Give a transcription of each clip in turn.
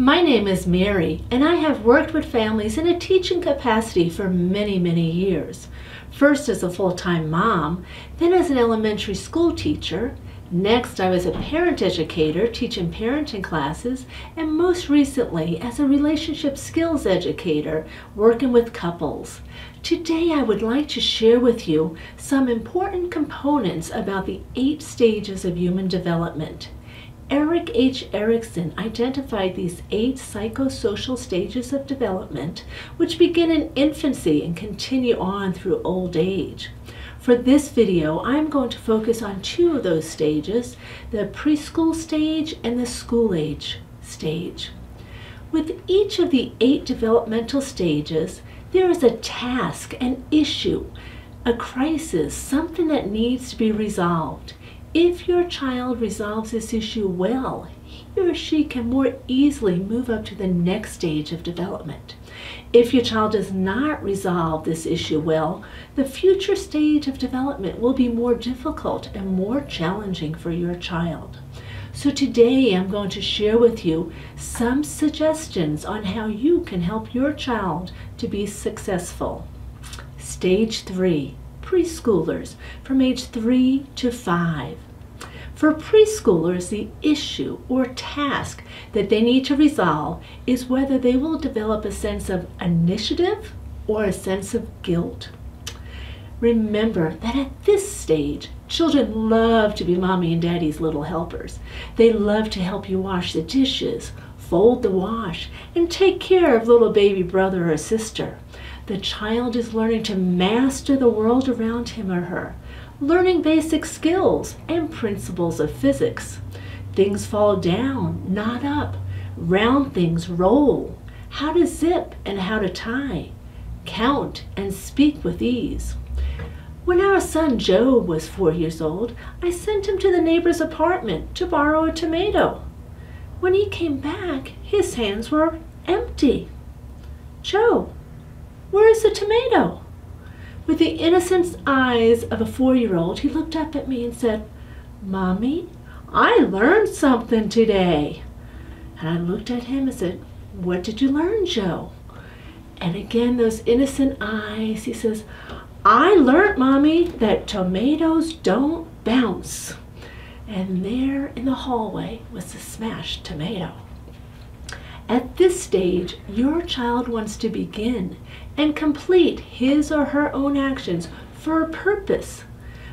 My name is Mary, and I have worked with families in a teaching capacity for many years. First as a full-time mom, then as an elementary school teacher. Next, I was a parent educator teaching parenting classes, and most recently as a relationship skills educator working with couples. Today, I would like to share with you some important components about the 8 stages of human development. Erik H. Erikson identified these 8 psychosocial stages of development, which begin in infancy and continue on through old age. For this video, I'm going to focus on 2 of those stages, the preschool stage and the school age stage. With each of the 8 developmental stages, there is a task, an issue, a crisis, something that needs to be resolved. If your child resolves this issue well, he or she can more easily move up to the next stage of development. If your child does not resolve this issue well, the future stage of development will be more difficult and more challenging for your child. So today I'm going to share with you some suggestions on how you can help your child to be successful. Stage 3. Preschoolers from age 3 to 5. For preschoolers, the issue or task that they need to resolve is whether they will develop a sense of initiative or a sense of guilt. Remember that at this stage, children love to be mommy and daddy's little helpers. They love to help you wash the dishes, fold the wash, and take care of little baby brother or sister. The child is learning to master the world around him or her, learning basic skills and principles of physics. Things fall down, not up. Round things roll. How to zip and how to tie. Count and speak with ease. When our son Job was 4 years old, I sent him to the neighbor's apartment to borrow a tomato. When he came back, his hands were empty. "Joe, where is the tomato?" With the innocent eyes of a 4-year-old, he looked up at me and said, "Mommy, I learned something today." And I looked at him and said, "What did you learn, Joe?" And again, those innocent eyes, he says, "I learned, Mommy, that tomatoes don't bounce." And there in the hallway was the smashed tomato. At this stage, your child wants to begin and complete his or her own actions for a purpose.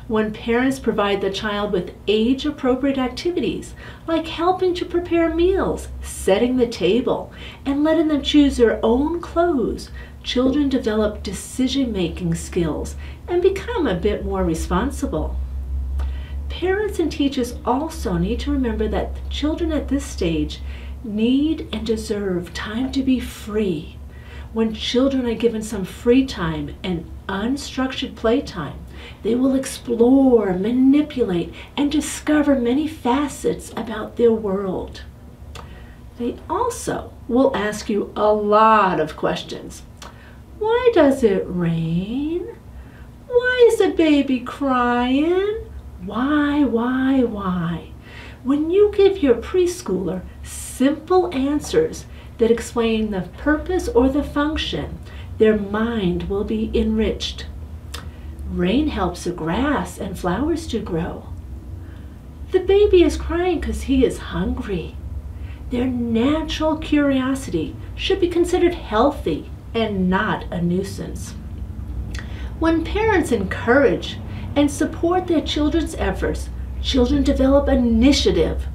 When parents provide the child with age-appropriate activities, like helping to prepare meals, setting the table, and letting them choose their own clothes, children develop decision-making skills and become a bit more responsible. Parents and teachers also need to remember that the children at this stage need and deserve time to be free. When children are given some free time and unstructured playtime, they will explore, manipulate, and discover many facets about their world. They also will ask you a lot of questions. Why does it rain? Why is the baby crying? Why? When you give your preschooler simple answers that explain the purpose or the function, their mind will be enriched. Rain helps the grass and flowers to grow. The baby is crying because he is hungry. Their natural curiosity should be considered healthy and not a nuisance. When parents encourage and support their children's efforts, children develop initiative.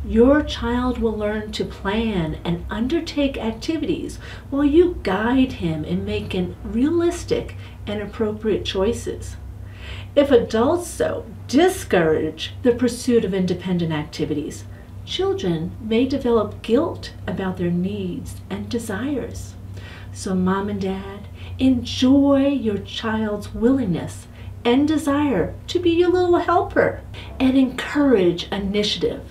Your child will learn to plan and undertake activities while you guide him in making realistic and appropriate choices. If adults, though, discourage the pursuit of independent activities, children may develop guilt about their needs and desires. So mom and dad, enjoy your child's willingness and desire to be your little helper and encourage initiative.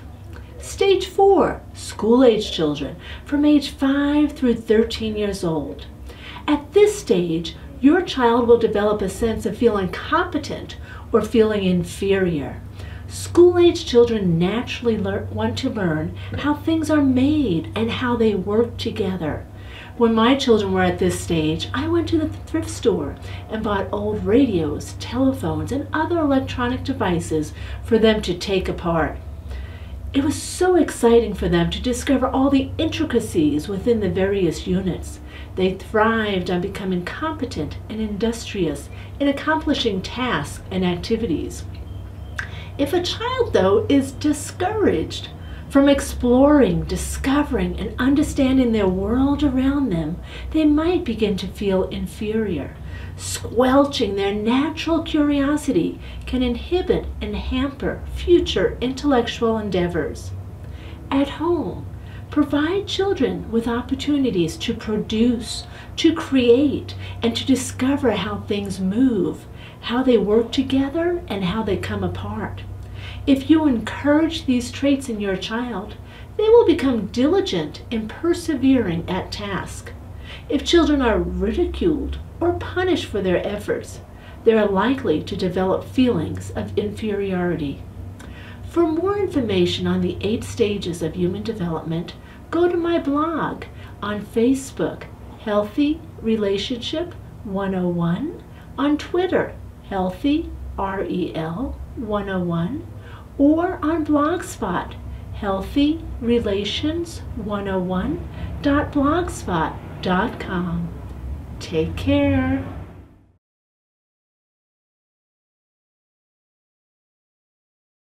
Stage 4, school-age children from age 5 through 13 years old. At this stage, your child will develop a sense of feeling competent or feeling inferior. School-age children naturally want to learn how things are made and how they work together. When my children were at this stage, I went to the thrift store and bought old radios, telephones, and other electronic devices for them to take apart. It was so exciting for them to discover all the intricacies within the various units. They thrived on becoming competent and industrious in accomplishing tasks and activities. If a child, though, is discouraged from exploring, discovering, and understanding their world around them, they might begin to feel inferior. Squelching their natural curiosity can inhibit and hamper future intellectual endeavors. At home, provide children with opportunities to produce, to create, and to discover how things move, how they work together, and how they come apart. If you encourage these traits in your child, they will become diligent in persevering at tasks. If children are ridiculed or punished for their efforts, they are likely to develop feelings of inferiority. For more information on the 8 stages of human development, go to my blog on Facebook, Healthy Relationship 101, on Twitter, Healthy REL 101, or on Blogspot, healthyrelations101.blogspot.com. Take care.